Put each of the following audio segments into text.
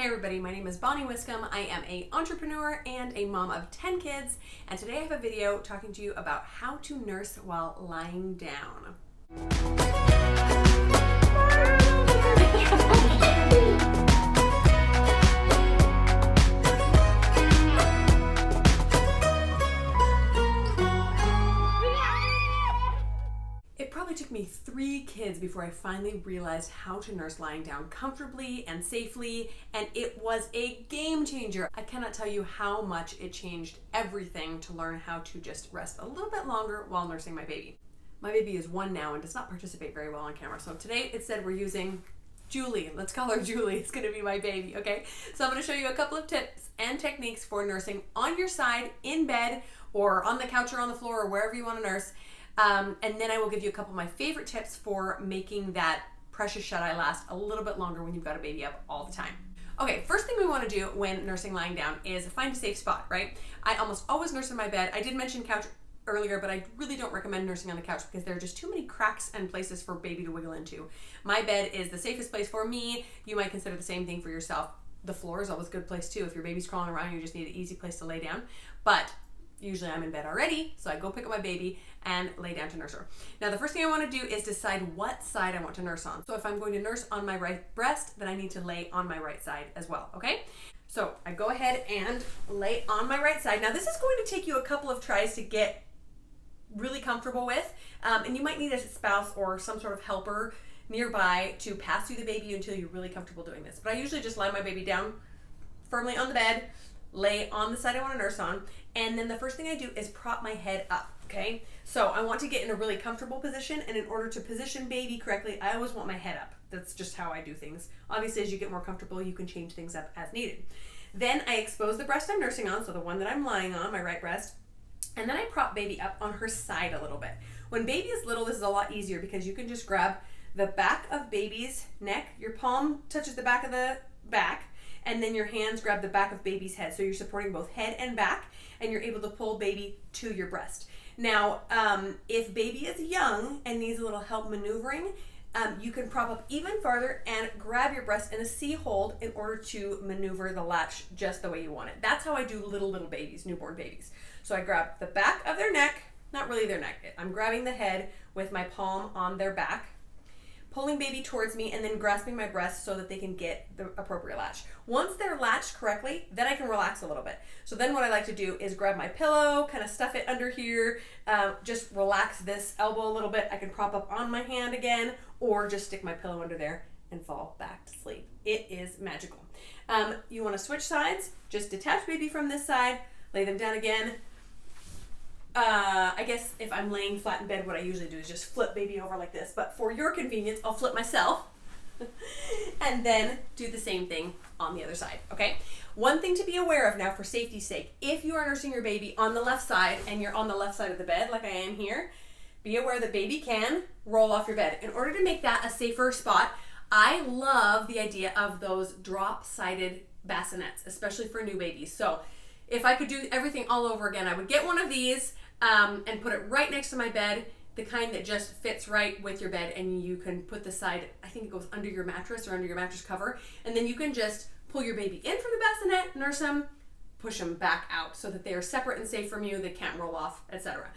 everybody, my name is Bonnie Wiscombe. I am an entrepreneur and a mom of 10 kids, and today I have a video talking to you about how to nurse while lying down. It probably took me 3 kids before I finally realized how to nurse lying down comfortably and safely, and it was a game changer. I cannot tell you how much it changed everything to learn how to just rest a little bit longer while nursing my baby. My baby is 1 now and does not participate very well on camera, so today instead we're using Julie. Let's call her Julie. It's gonna be my baby, okay? So I'm gonna show you a couple of tips and techniques for nursing on your side, in bed, or on the couch or on the floor, or wherever you wanna nurse. And then I will give you a couple of my favorite tips for making that precious shut-eye last a little bit longer when you've got a baby up all the time. Okay, first thing we want to do when nursing lying down is find a safe spot, right? I almost always nurse in my bed. I did mention couch earlier, but I really don't recommend nursing on the couch because there are just too many cracks and places for baby to wiggle into. My bed is the safest place for me. You might consider the same thing for yourself. The floor is always a good place too. If your baby's crawling around, you just need an easy place to lay down. But usually I'm in bed already, so I go pick up my baby and lay down to nurse her. Now the first thing I want to do is decide what side I want to nurse on. So if I'm going to nurse on my right breast, then I need to lay on my right side as well, okay? So I go ahead and lay on my right side. Now this is going to take you a couple of tries to get really comfortable with, and you might need a spouse or some sort of helper nearby to pass through the baby until you're really comfortable doing this. But I usually just lie my baby down firmly on the bed, lay on the side I want to nurse on, and then the first thing I do is prop my head up, okay? So I want to get in a really comfortable position, and in order to position baby correctly, I always want my head up. That's just how I do things. Obviously, as you get more comfortable, you can change things up as needed. Then I expose the breast I'm nursing on, so the one that I'm lying on, my right breast, and then I prop baby up on her side a little bit. When baby is little, this is a lot easier because you can just grab the back of baby's neck, your palm touches the back of the back, and then your hands grab the back of baby's head. So you're supporting both head and back, and you're able to pull baby to your breast. Now, if baby is young and needs a little help maneuvering, you can prop up even farther and grab your breast in a C hold in order to maneuver the latch just the way you want it. That's how I do little babies, newborn babies. So I grab the back of their neck, not really their neck, I'm grabbing the head with my palm on their back, pulling baby towards me, and then grasping my breast so that they can get the appropriate latch. Once they're latched correctly, then I can relax a little bit. So then what I like to do is grab my pillow, kind of stuff it under here, just relax this elbow a little bit. I can prop up on my hand again, or just stick my pillow under there and fall back to sleep. It is magical. You want to switch sides, just detach baby from this side, lay them down again. I guess if I'm laying flat in bed, what I usually do is just flip baby over like this. But for your convenience, I'll flip myself and then do the same thing on the other side, okay? One thing to be aware of now for safety's sake, if you are nursing your baby on the left side and you're on the left side of the bed like I am here, be aware that baby can roll off your bed. In order to make that a safer spot, I love the idea of those drop-sided bassinets, especially for new babies. So if I could do everything all over again, I would get one of these and put it right next to my bed, the kind that just fits right with your bed, and you can put the side, I think it goes under your mattress or under your mattress cover, and then you can just pull your baby in from the bassinet, nurse them, push them back out so that they are separate and safe from you, they can't roll off, etc.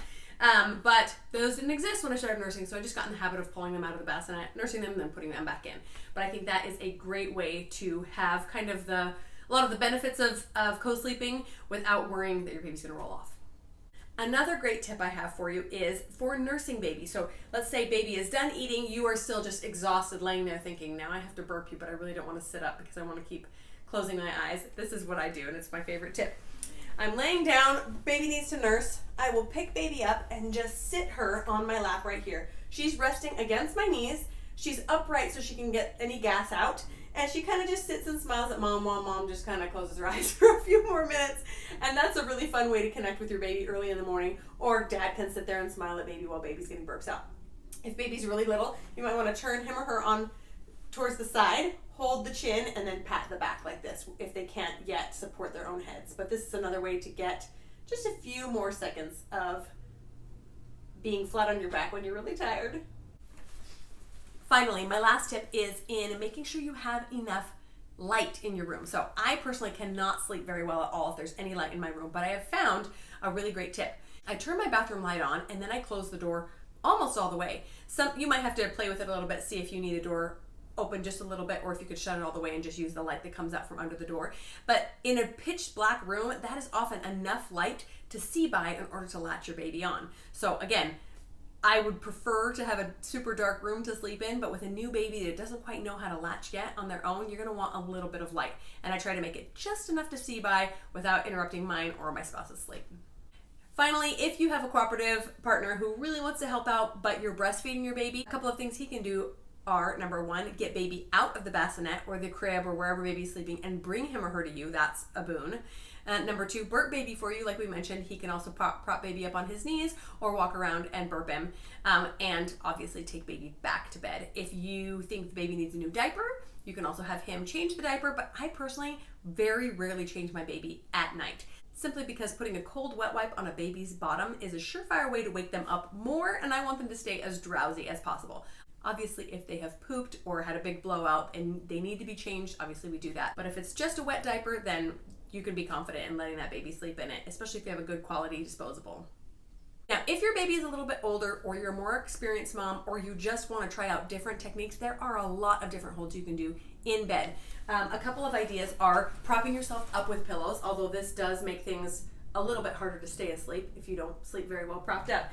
But those didn't exist when I started nursing, so I just got in the habit of pulling them out of the bassinet, nursing them, and then putting them back in. But I think that is a great way to have kind of a lot of the benefits of co-sleeping without worrying that your baby's gonna roll off. Another great tip I have for you is for nursing baby. So let's say baby is done eating, you are still just exhausted laying there thinking, now I have to burp you, but I really don't want to sit up because I want to keep closing my eyes. This is what I do, and it's my favorite tip. I'm laying down, baby needs to nurse. I will pick baby up and just sit her on my lap right here. She's resting against my knees. She's upright so she can get any gas out. And she kind of just sits and smiles at mom while mom just kind of closes her eyes for a few more minutes. And that's a really fun way to connect with your baby early in the morning. Or dad can sit there and smile at baby while baby's getting burps out. If baby's really little, you might want to turn him or her on towards the side, hold the chin, and then pat the back like this if they can't yet support their own heads. But this is another way to get just a few more seconds of being flat on your back when you're really tired. Finally, my last tip is in making sure you have enough light in your room. So I personally cannot sleep very well at all if there's any light in my room, but I have found a really great tip. I turn my bathroom light on and then I close the door almost all the way. You might have to play with it a little bit, see if you need a door open just a little bit, or if you could shut it all the way and just use the light that comes out from under the door. But in a pitch black room, that is often enough light to see by in order to latch your baby on. So again, I would prefer to have a super dark room to sleep in, but with a new baby that doesn't quite know how to latch yet on their own, you're gonna want a little bit of light. And I try to make it just enough to see by without interrupting mine or my spouse's sleep. Finally, if you have a cooperative partner who really wants to help out, but you're breastfeeding your baby, a couple of things he can do are, number one, get baby out of the bassinet or the crib or wherever baby's sleeping and bring him or her to you. That's a boon. Number two, burp baby for you. Like we mentioned, he can also prop baby up on his knees or walk around and burp him. And obviously take baby back to bed. If you think the baby needs a new diaper, you can also have him change the diaper, but I personally very rarely change my baby at night. Simply because putting a cold wet wipe on a baby's bottom is a surefire way to wake them up more, and I want them to stay as drowsy as possible. Obviously, if they have pooped or had a big blowout and they need to be changed, obviously we do that. But if it's just a wet diaper, then you can be confident in letting that baby sleep in it, especially if you have a good quality disposable. Now, if your baby is a little bit older or you're a more experienced mom or you just want to try out different techniques, there are a lot of different holds you can do in bed. A couple of ideas are propping yourself up with pillows, although this does make things a little bit harder to stay asleep if you don't sleep very well propped up.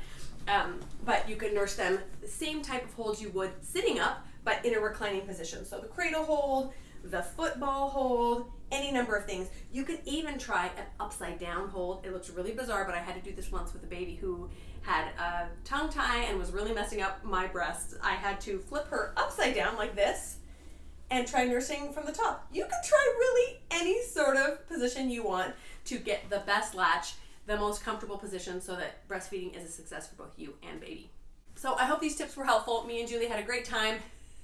But you can nurse them the same type of holds you would sitting up, but in a reclining position. So the cradle hold, the football hold, any number of things. You could even try an upside down hold. It looks really bizarre, but I had to do this once with a baby who had a tongue tie and was really messing up my breasts. I had to flip her upside down like this and try nursing from the top. You can try really any sort of position you want to get the best latch, the most comfortable position so that breastfeeding is a success for both you and baby. So I hope these tips were helpful. Me and Julie had a great time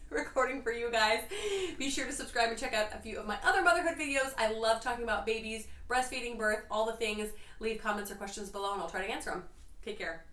recording for you guys. Be sure to subscribe and check out a few of my other motherhood videos. I love talking about babies, breastfeeding, birth, all the things. Leave comments or questions below and I'll try to answer them. Take care.